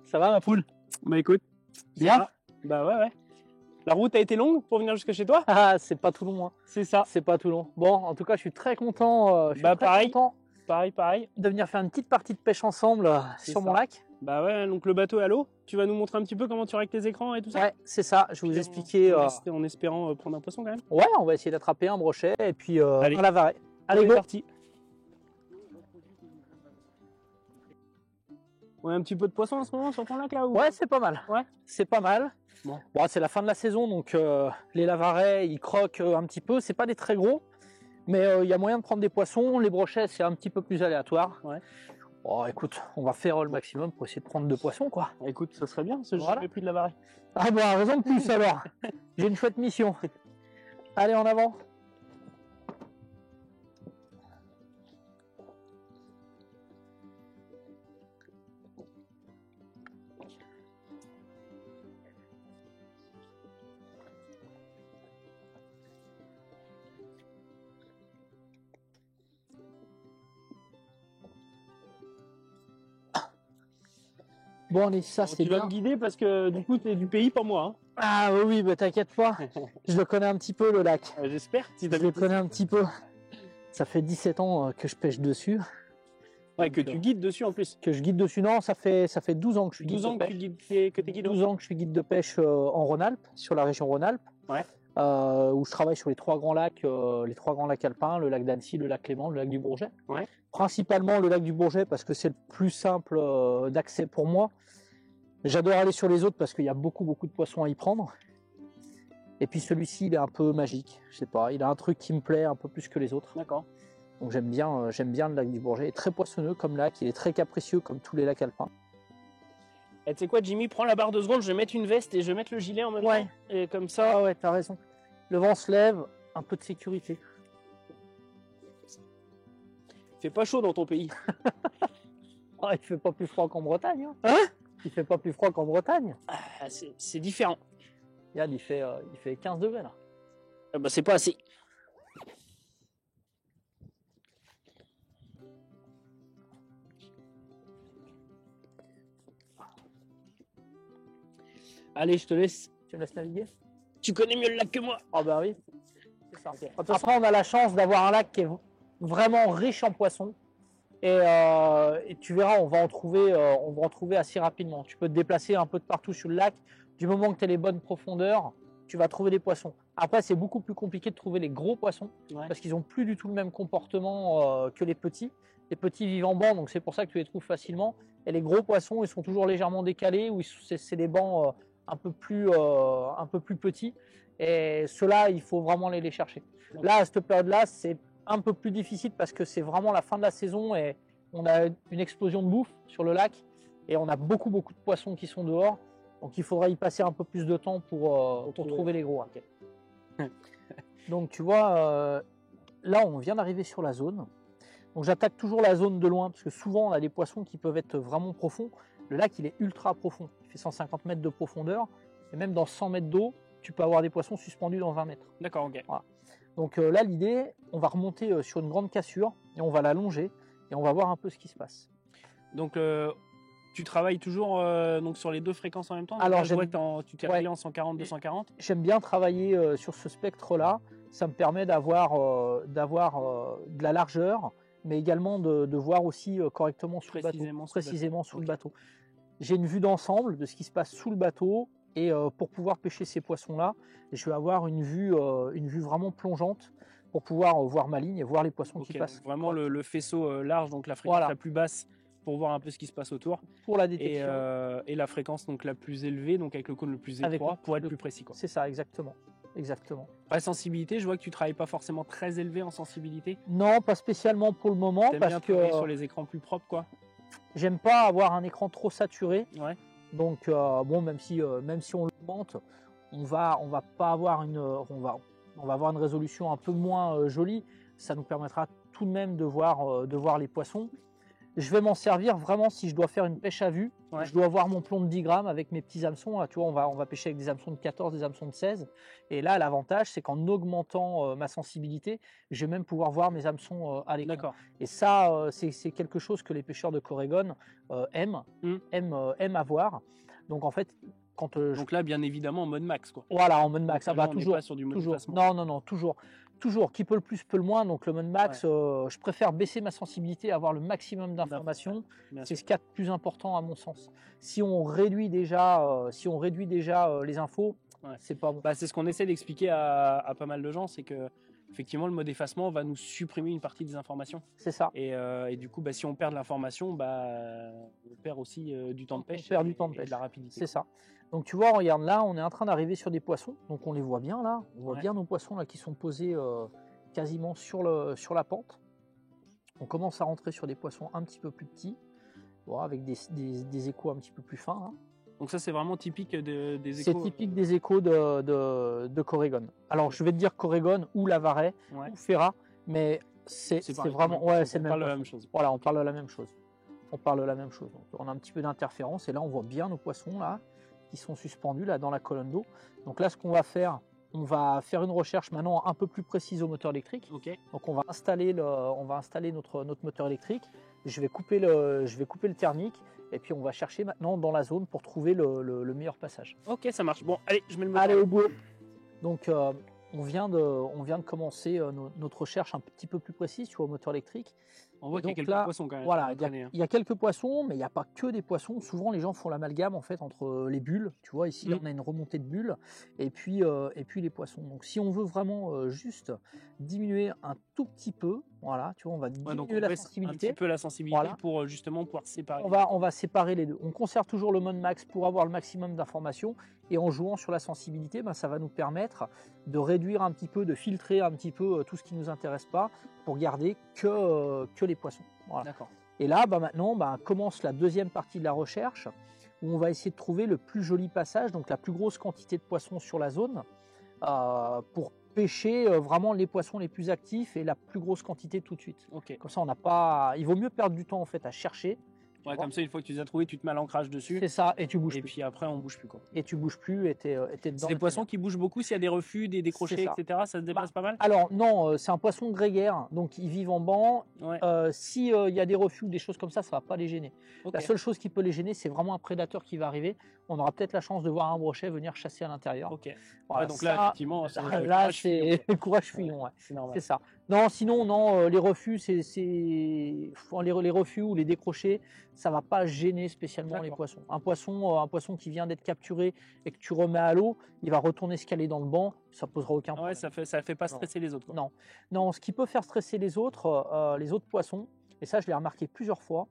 Ça va ma poule? Bah écoute, Bien. ça va. Bah ouais. La route a été longue pour venir jusque chez toi? Ah, c'est pas tout long, hein. C'est ça. C'est pas tout long. Bon, en tout cas, je suis très content. Pareil. Content Pareil. de venir faire une petite partie de pêche ensemble sur mon lac. Bah ouais, donc le bateau est à l'eau. Tu vas nous montrer un petit peu comment tu règles tes écrans et tout ça? Ouais, c'est ça. Je vais vous expliquer. En espérant prendre un poisson quand même. Ouais, on va essayer d'attraper un brochet et puis Allez. un lavaret. Allez, On est go. parti. On a un petit peu de poisson en ce moment sur ton lac là ou... Ouais, c'est pas mal. Ouais. C'est pas mal. Bon. Bon, c'est la fin de la saison, donc les lavarets, ils croquent un petit peu. C'est pas des très gros, mais il y a moyen de prendre des poissons. Les brochets, c'est un petit peu plus aléatoire. Ouais. Oh, écoute, on va faire le maximum pour essayer de prendre 2 poissons, quoi. Écoute, ça serait bien, ce Voilà. jamais pris de lavaret. Ah bah, raison de plus alors. J'ai une chouette mission. Allez, en avant. Bon, allez, ça c'est Tu vas bien. me guider parce que du coup, tu es du pays, pas moi. Hein. Ah oui, bah t'inquiète pas. Je le connais un petit peu, le lac. J'espère. Si Je le connais un petit peu. Ça fait 17 ans que je pêche dessus. Ouais, que tu guides dessus en plus. Que je guide dessus. Non, ça fait 12 ans que je suis 12 guide ans de que pêche. tu guides, que t'es guide. 12 ans que je suis guide de pêche en Rhône-Alpes, sur la région Rhône-Alpes. Ouais. Où je travaille sur les 3 grands lacs alpins, le lac d'Annecy, le lac Clément, le lac du Bourget. Ouais. Principalement le lac du Bourget parce que c'est le plus simple d'accès pour moi. J'adore aller sur les autres parce qu'il y a beaucoup de poissons à y prendre. Et puis celui-ci, il est un peu magique. Je sais pas, il a un truc qui me plaît un peu plus que les autres. D'accord. Donc j'aime bien le lac du Bourget. Il est très poissonneux comme lac, il est très capricieux comme tous les lacs alpins. Et tu sais quoi, Jimmy, prends la barre 2 secondes, je vais mettre une veste et je vais mettre le gilet en même temps. Et comme ça. Ah ouais, t'as raison. Le vent se lève, un peu de sécurité. Il fait pas chaud dans ton pays. Oh, il fait pas plus froid qu'en Bretagne. Hein? Il fait pas plus froid qu'en Bretagne. Ah, c'est différent. Regarde, il fait 15 degrés là. Ah bah, c'est pas assez. Allez, je te laisse. Tu me laisses naviguer? Tu connais mieux le lac que moi. Ah bah oui. C'est ça. Après, on a la chance d'avoir un lac qui est vraiment riche en poissons. Et tu verras, on va en trouver assez rapidement. Tu peux te déplacer un peu de partout sur le lac. Du moment que tu as les bonnes profondeurs, tu vas trouver des poissons. Après, c'est beaucoup plus compliqué de trouver les gros poissons parce qu'ils n'ont plus du tout le même comportement que les petits. Les petits vivent en banc, donc c'est pour ça que tu les trouves facilement. Et les gros poissons, ils sont toujours légèrement décalés ou c'est des bancs un peu plus petits. Et ceux-là, il faut vraiment aller les chercher. Là, à cette période-là, c'est un peu plus difficile parce que c'est vraiment la fin de la saison et on a une explosion de bouffe sur le lac et on a beaucoup de poissons qui sont dehors. Donc il faudra y passer un peu plus de temps pour trouver les gros. Okay. Donc tu vois, là on vient d'arriver sur la zone. Donc j'attaque toujours la zone de loin parce que souvent on a des poissons qui peuvent être vraiment profonds. Le lac il est ultra profond, il fait 150 mètres de profondeur et même dans 100 mètres d'eau, tu peux avoir des poissons suspendus dans 20 mètres. D'accord, ok. Voilà. Donc là l'idée, on va remonter sur une grande cassure et on va la longer et on va voir un peu ce qui se passe. Donc tu travailles toujours donc sur les 2 fréquences en même temps? Alors je vois que tu t'es réglé en 140, 240. J'aime bien travailler sur ce spectre-là. Ça me permet d'avoir de la largeur, mais également de voir aussi correctement sous précisément sous le bateau. J'ai une vue d'ensemble de ce qui se passe sous le bateau et pour pouvoir pêcher ces poissons-là, je vais avoir une vue vraiment plongeante pour pouvoir voir ma ligne et voir les poissons qui passent. Vraiment le faisceau large, donc la fréquence la plus basse pour voir un peu ce qui se passe autour. Pour la détection. Et la fréquence donc la plus élevée, donc avec le cône le plus étroit, pour être plus précis. C'est ça, exactement. La sensibilité, je vois que tu travailles pas forcément très élevé en sensibilité. Non, pas spécialement pour le moment. T'aimes parce bien que travailler sur les écrans plus propres, quoi. J'aime pas avoir un écran trop saturé. Ouais. Donc bon, même si on l'augmente, on va pas avoir on va avoir une résolution un peu moins jolie. Ça nous permettra tout de même de voir les poissons. je vais m'en servir vraiment si je dois faire une pêche à vue. Ouais. Je dois avoir mon plomb de 10 grammes avec mes petits hameçons. Là, tu vois, on va pêcher avec des hameçons de 14, des hameçons de 16. Et là, l'avantage, c'est qu'en augmentant ma sensibilité, je vais même pouvoir voir mes hameçons à l'écran. D'accord. Et ça, c'est quelque chose que les pêcheurs de Corégon aiment avoir. Donc en fait, donc là, bien évidemment, en mode max, quoi. Voilà, en mode max. Ça va toujours. Pas sur du mode toujours. Effacement. Non, toujours. Toujours. Qui peut le plus, peut le moins. Donc le mode max, je préfère baisser ma sensibilité, avoir le maximum d'informations. C'est ce qu'il y a de plus important à mon sens. Si on réduit déjà, les infos, c'est pas bon. Bah, c'est ce qu'on essaie d'expliquer à pas mal de gens, c'est que effectivement, le mode effacement va nous supprimer une partie des informations. C'est ça. Et du coup, bah, si on perd de l'information, on perd aussi du temps de pêche. On perd du temps de pêche. Et de la rapidité. C'est ça. Donc tu vois, regarde là, on est en train d'arriver sur des poissons. Donc on les voit bien là. On voit bien nos poissons là qui sont posés quasiment sur la pente. On commence à rentrer sur des poissons un petit peu plus petits, voilà, avec des échos un petit peu plus fins. Hein. Donc ça, c'est vraiment typique des échos. C'est typique des échos de Corégon. Alors je vais te dire Corégon ou Lavaret ou Ferrat, mais c'est vraiment c'est le même. On parle de la même chose. Voilà, on parle de la même chose. On parle de la même chose. Donc, on a un petit peu d'interférence et là on voit bien nos poissons là qui sont suspendus là dans la colonne d'eau. Donc là, ce qu'on va faire, on va faire une recherche maintenant un peu plus précise au moteur électrique. Okay. Donc on va installer notre moteur électrique. Je vais couper le thermique et puis on va chercher maintenant dans la zone pour trouver le meilleur passage. Ok, ça marche. Bon, allez, je mets le moteur. Allez au bout. Donc on vient de commencer notre recherche un petit peu plus précise sur le moteur électrique. On voit qu'il y a quelques poissons quand même. Voilà, il y a quelques poissons, mais il n'y a pas que des poissons. Souvent, les gens font l'amalgame en fait entre les bulles. Tu vois, ici, là, on a une remontée de bulles et puis les poissons. Donc, si on veut vraiment juste diminuer un tout petit peu, voilà, tu vois, on va diminuer la sensibilité. Un petit peu la sensibilité voilà. Pour justement pouvoir séparer. On va séparer les deux. On conserve toujours le mode max pour avoir le maximum d'informations. Et en jouant sur la sensibilité, ça va nous permettre de réduire un petit peu, de filtrer un petit peu tout ce qui ne nous intéresse pas pour garder que les poissons. Voilà. D'accord. Et là, maintenant, commence la deuxième partie de la recherche où on va essayer de trouver le plus joli passage, donc la plus grosse quantité de poissons sur la zone pour pêcher vraiment les poissons les plus actifs et la plus grosse quantité tout de suite. Okay. Comme ça, on n'a pas. Il vaut mieux perdre du temps en fait à chercher. Ouais, comme ça, une fois que tu les as trouvés, tu te mets à l'ancrage dessus. C'est ça, et tu bouges plus. Et puis après, on bouge plus quoi. Et tu bouges plus, et t'es dedans. C'est des poissons qui bougent beaucoup. S'il y a des refus, des décrochés, etc., ça se déplace pas mal. Alors non, c'est un poisson grégaire, donc ils vivent en banc. Ouais. Si y a des refus ou des choses comme ça va pas les gêner. Okay. La seule chose qui peut les gêner, c'est vraiment un prédateur qui va arriver. On aura peut-être la chance de voir un brochet venir chasser à l'intérieur. Ok. Voilà, ouais, donc là, effectivement, là c'est courage fuyant. Ouais. C'est ça. Non, sinon non, les refus, les refus ou les décrochés, ça va pas gêner spécialement les poissons. Un poisson qui vient d'être capturé et que tu remets à l'eau, il va retourner se caler dans le banc, ça posera aucun problème. Ouais, ça fait pas stresser les autres. Quoi. Non, ce qui peut faire stresser les autres poissons, et ça je l'ai remarqué plusieurs fois.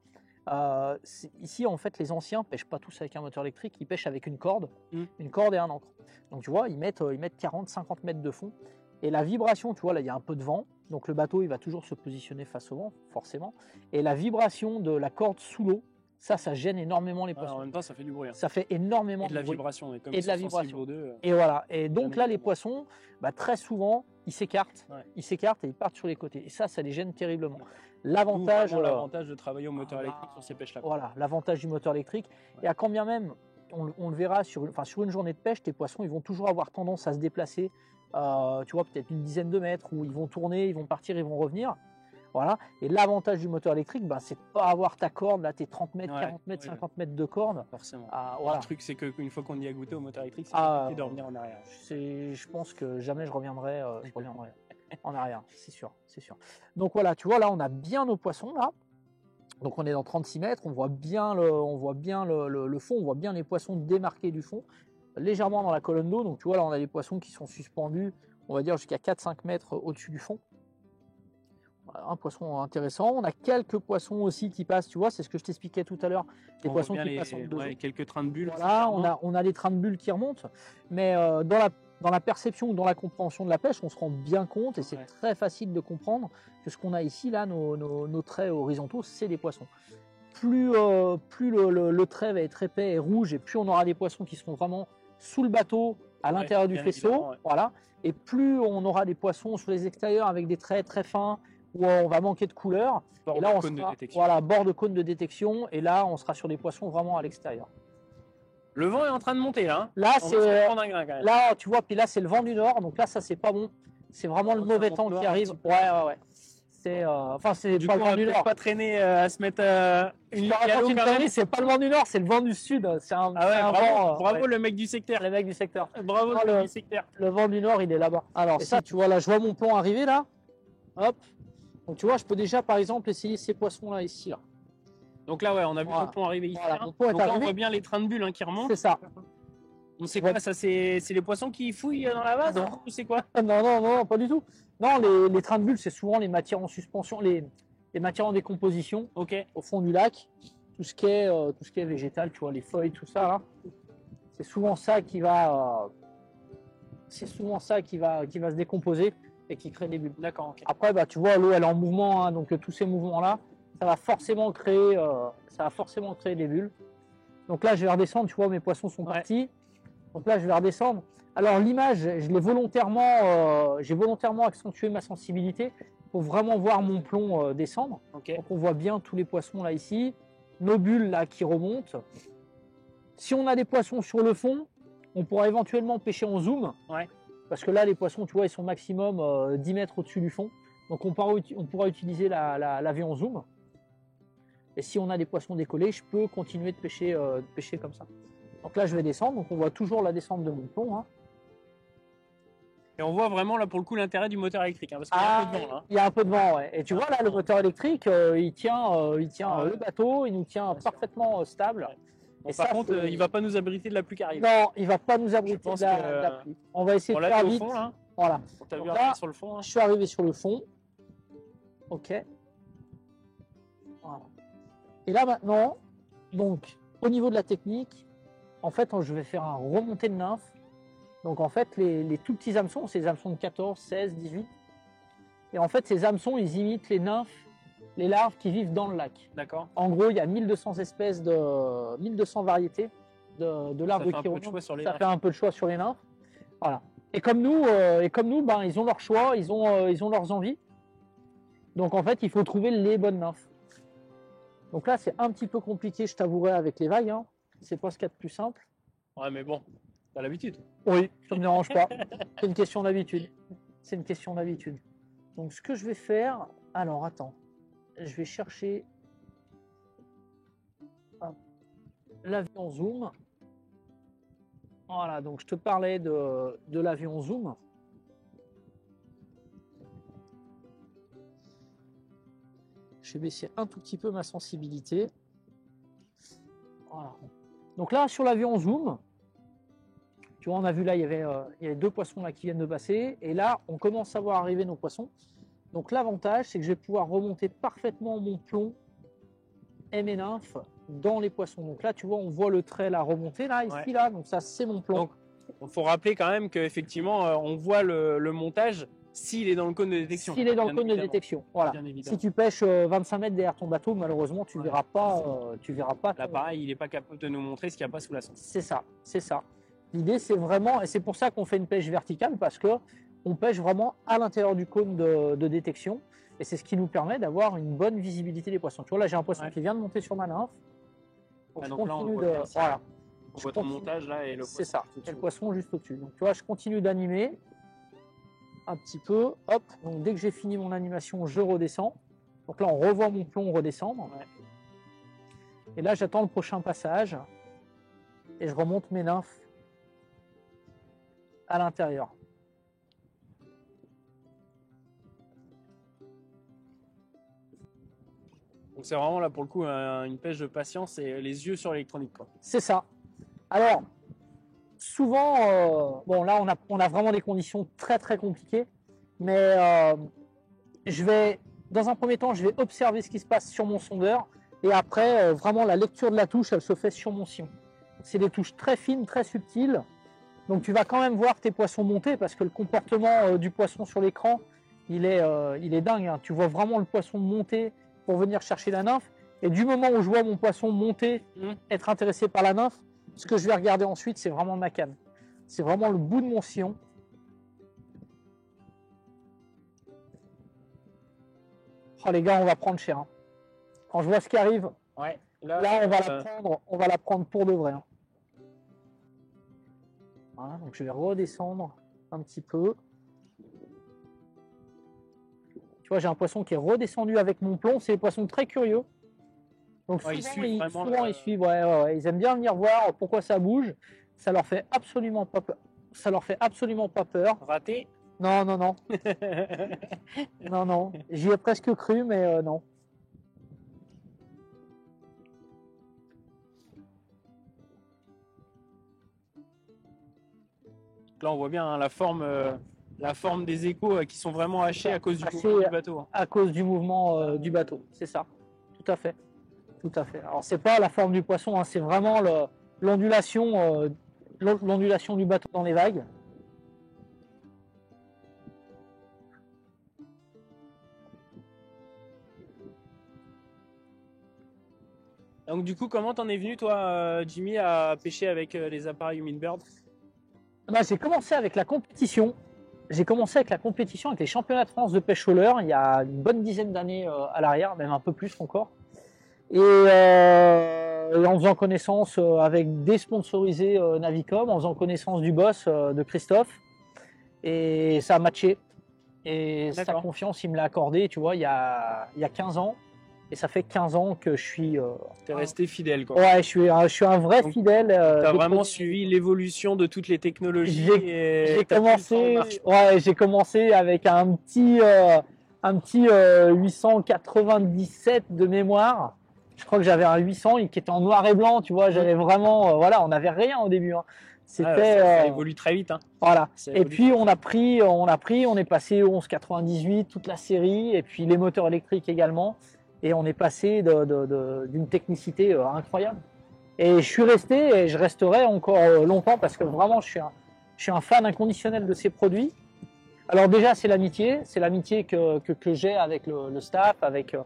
Ici en fait les anciens pêchent pas tous avec un moteur électrique, ils pêchent avec une corde et un ancre. Donc tu vois, ils mettent 40-50 mètres de fond. Et la vibration, tu vois, là il y a un peu de vent, donc le bateau il va toujours se positionner face au vent, forcément. Et la vibration de la corde sous l'eau, ça gêne énormément les poissons. En même temps, ça fait du bruit. Hein. Ça fait énormément de bruit. Vibration. Et, comme et de la vibration. Aux deux, et voilà. Et donc là, les poissons, très souvent, ils s'écartent. Ouais. Ils s'écartent et ils partent sur les côtés. Et ça les gêne terriblement. L'avantage de travailler au moteur électrique sur ces pêches-là. Voilà, l'avantage du moteur électrique. Ouais. Et à quand bien même, on le verra sur une journée de pêche, tes poissons, ils vont toujours avoir tendance à se déplacer. Tu vois, peut-être une dizaine de mètres où ils vont tourner, ils vont partir, ils vont revenir. Voilà. Et l'avantage du moteur électrique, c'est de pas avoir ta corde, là, tes 30 mètres, 40 mètres, 50 mètres de corde. Forcément. Voilà. Le truc, c'est qu'une fois qu'on y a goûté au moteur électrique, c'est compliqué de revenir en arrière. Je pense que jamais je reviendrai en arrière, c'est sûr. Donc voilà, tu vois, là, on a bien nos poissons, là. Donc on est dans 36 mètres, on voit bien le fond, on voit bien les poissons démarqués du fond, légèrement dans la colonne d'eau. Donc tu vois, là, on a des poissons qui sont suspendus, on va dire, jusqu'à 4-5 mètres au-dessus du fond. Un poisson intéressant. On a quelques poissons aussi qui passent, tu vois, c'est ce que je t'expliquais tout à l'heure. Des poissons qui passent en deux. Quelques trains de bulles. Voilà, on a des trains de bulles qui remontent, mais dans la perception ou dans la compréhension de la pêche, on se rend bien compte, et c'est très facile de comprendre que ce qu'on a ici, là, nos traits horizontaux, c'est des poissons. Plus le trait va être épais et rouge, et plus on aura des poissons qui seront vraiment sous le bateau, à l'intérieur du faisceau, voilà. Et plus on aura des poissons sur les extérieurs avec des traits très fins, où on va manquer de couleur. Bord Et là, de on cône de sera, détection. voilà, bord de cône de détection. Et là, on sera sur des poissons vraiment à l'extérieur. Le vent est en train de monter là. Hein. Là, On risque de c'est prendre un grain, quand même. là, tu vois, puis là, c'est le vent du nord. Donc là, ça, c'est pas bon. C'est vraiment le Ça mauvais monte temps noir qui un arrive. petit peu. Ouais. C'est enfin, c'est Du pas coup, le on vent va du peut-être nord. pas traîner à se mettre une Je ligne te à l'eau raconte une quand même. connerie, c'est pas le vent du nord, c'est le vent du sud. C'est un, Ah ouais, c'est un bravo, vent, bravo ouais, le mec du secteur. les mecs du secteur. Bravo Ah, le mec du secteur. Le vent du nord, il est là-bas. Alors, ça, tu vois, là, je vois mon plomb arriver là. Hop. Donc, tu vois, je peux déjà, par exemple, essayer ces poissons-là ici. Là. Donc là, ouais, on a vu Voilà. ton pont arriver ici. Voilà, hein. mon pont est Donc là, on arrivé. voit bien les trains de bulles hein, qui remontent. C'est ça. On sait Ouais. quoi, ça c'est les poissons qui fouillent dans la vase Non. ou c'est quoi? Non, pas du tout. Non, les trains de bulles, c'est souvent les matières en suspension, les matières en décomposition Ok. au fond du lac. Tout ce qui est végétal, tu vois, les feuilles, tout ça, là. C'est souvent ça qui va se décomposer et qui crée des bulles. D'accord, ok. Après, bah, tu vois, l'eau, elle est en mouvement, hein, donc tous ces mouvements-là, ça va forcément créer des bulles. Donc là, je vais redescendre, tu vois, mes poissons sont partis. Donc là, je vais redescendre. Alors l'image, j'ai volontairement accentué ma sensibilité pour vraiment voir mon plomb descendre. Ok. Donc on voit bien tous les poissons là ici, nos bulles là qui remontent. Si on a des poissons sur le fond, on pourra éventuellement pêcher en zoom. Ouais. Parce que là, les poissons, tu vois, ils sont maximum 10 mètres au-dessus du fond. Donc on pourra utiliser la vue en zoom. Et si on a des poissons décollés, je peux continuer de pêcher comme ça. Donc là, je vais descendre. Donc on voit toujours la descente de mon plomb. Hein. Et on voit vraiment là pour le coup l'intérêt du moteur électrique, hein, parce qu'il y a un peu de vent là. Il y a un peu de vent, ouais. Et tu vois là, le moteur électrique, il tient le bateau, il nous tient parfaitement stable. Ouais. Bon, Et par ça, contre, il va pas nous abriter de la pluie qui arrive. Non, il va pas nous abriter pense de la que- pluie. On va essayer On de l'a faire vu au vite. fond là. Voilà. On t'a vu Donc arriver là, sur le fond. Hein. Je suis arrivé sur le fond. Ok. Voilà. Et là maintenant, donc au niveau de la technique, en fait, je vais faire un remonté de nymphe. Donc en fait, les tout petits hameçons, c'est des hameçons de 14, 16, 18. Et en fait, ces hameçons, ils imitent les nymphes, les larves qui vivent dans le lac. D'accord. En gros, il y a 1200 variétés de larves de chironomes. Ça fait un peu de choix sur les nymphes. Voilà. Et comme nous, ben, ils ont leur choix, ils ont leurs envies. Donc en fait, il faut trouver les bonnes nymphes. Donc là, c'est un petit peu compliqué, je t'avouerai, avec les vagues. Hein. C'est pas ce qu'il y a de plus simple. Ouais, mais bon, t'as l'habitude. Oui, ça ne me dérange pas. C'est une question d'habitude. C'est une question d'habitude. Donc ce que je vais faire... Alors, attends. Je vais chercher l'avion zoom. Voilà, donc je te parlais de l'avion zoom. Je vais baisser un tout petit peu ma sensibilité. Voilà. Donc là, sur l'avion zoom, tu vois, on a vu là, il y avait deux poissons là qui viennent de passer. Et là, on commence à voir arriver nos poissons. Donc l'avantage, c'est que je vais pouvoir remonter parfaitement mon plomb et mes nymphes dans les poissons. Donc là, tu vois, on voit le trait là remonter là, ici, là. Donc ça, c'est mon plomb. Donc, il faut rappeler quand même qu'effectivement, on voit le montage s'il est dans le cône de détection. S'il est dans le cône de détection, voilà. Si tu pêches 25 mètres derrière ton bateau, malheureusement, tu verras pas. Là, pareil, il n'est pas capable de nous montrer ce qu'il n'y a pas sous la sonde. C'est ça, c'est ça. L'idée, c'est vraiment, et c'est pour ça qu'on fait une pêche verticale, parce que on pêche vraiment à l'intérieur du cône de détection, et c'est ce qui nous permet d'avoir une bonne visibilité des poissons. Tu vois, là, j'ai un poisson qui vient de monter sur ma nymphe. Donc, donc là, on voit voilà. On voit ton montage là et le poisson. C'est ça, et le poisson juste au-dessus. Donc, tu vois, je continue d'animer un petit peu. Hop, donc dès que j'ai fini mon animation, je redescends. Donc là, on revoit mon plomb redescendre. Ouais. Et là, j'attends le prochain passage. Et je remonte mes nymphes à l'intérieur. Donc c'est vraiment là pour le coup une pêche de patience et les yeux sur l'électronique. C'est ça. Alors, souvent, bon là on a vraiment des conditions très très compliquées, mais dans un premier temps, je vais observer ce qui se passe sur mon sondeur, et après, vraiment la lecture de la touche, elle se fait sur mon sillon. C'est des touches très fines, très subtiles, donc tu vas quand même voir tes poissons monter, parce que le comportement du poisson sur l'écran, il est dingue, hein. Tu vois vraiment le poisson monter pour venir chercher la nymphe, et du moment où je vois mon poisson monter, être intéressé par la nymphe, ce que je vais regarder ensuite, c'est vraiment ma canne. C'est vraiment le bout de mon sillon. Oh, les gars, on va prendre cher. Hein. Quand je vois ce qui arrive, Ouais. là, on va la prendre pour de vrai. Hein. Voilà, donc je vais redescendre un petit peu. Tu vois, j'ai un poisson qui est redescendu avec mon plomb. C'est des poissons très curieux. Donc Ouais, souvent, ils suivent. Ouais. Ils aiment bien venir voir pourquoi ça bouge. Ça leur fait absolument pas peur. Ça leur fait absolument pas peur. Raté. Non. Non. J'y ai presque cru, mais non. Là, on voit bien hein, la forme des échos qui sont vraiment hachés à cause du mouvement du bateau. Hein. À cause du mouvement du bateau, c'est ça. Tout à fait. Alors, c'est pas la forme du poisson, hein, c'est vraiment l'ondulation du bateau dans les vagues. Donc du coup, comment t'en es venu toi, Jimmy, à pêcher avec les appareils Humminbird? Bah, j'ai commencé avec la compétition. J'ai commencé avec la compétition avec les championnats de France de pêche au leurre il y a une bonne dizaine d'années à l'arrière, même un peu plus encore. Et en faisant connaissance avec des sponsorisés Navicom, en faisant connaissance du boss de Christophe. Et ça a matché. Et sa confiance, il me l'a accordé, tu vois, il y a 15 ans. Et ça fait 15 ans que je suis... T'es resté fidèle, quoi. Ouais, je suis un vrai fidèle. T'as vraiment suivi l'évolution de toutes les technologies. J'ai commencé avec un petit 897 de mémoire. Je crois que j'avais un 800 qui était en noir et blanc, tu vois. J'avais vraiment... voilà, on n'avait rien au début. Hein. C'était... ça évolue très vite. Hein. Voilà. Et puis, on est passé au 1198, toute la série, et puis les moteurs électriques également. Et on est passé d'une technicité incroyable. Et je suis resté et je resterai encore longtemps parce que vraiment je suis un fan inconditionnel de ces produits. Alors déjà c'est l'amitié que j'ai avec le staff, avec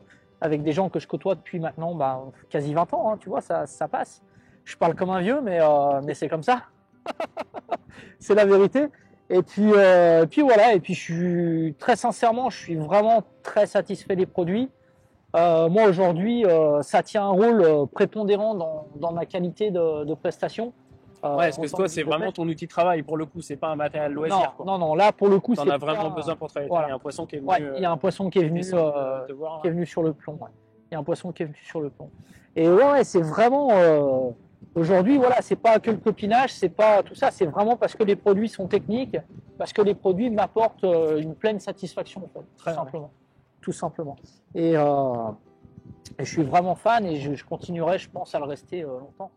des gens que je côtoie depuis maintenant quasi 20 ans, hein, tu vois, ça passe. Je parle comme un vieux mais c'est comme ça. C'est la vérité. Et puis voilà, et puis très sincèrement, je suis vraiment très satisfait des produits. Moi aujourd'hui, ça tient un rôle prépondérant dans ma qualité de prestation. Ouais, parce que toi, c'est vraiment ton outil de travail pour le coup, c'est pas un matériel loisir. Non, là pour le coup, t'en as vraiment besoin pour travailler. Voilà. Il y a un poisson qui est venu. Ouais, il y a un poisson qui est venu, qui est venu sur le plomb. Ouais. Il y a un poisson qui est venu sur le plomb. Et ouais, c'est vraiment aujourd'hui, voilà, c'est pas que le copinage, c'est pas tout ça, c'est vraiment parce que les produits sont techniques, parce que les produits m'apportent une pleine satisfaction, en fait, très simplement. Tout simplement. Et je suis vraiment fan et je continuerai, je pense, à le rester longtemps.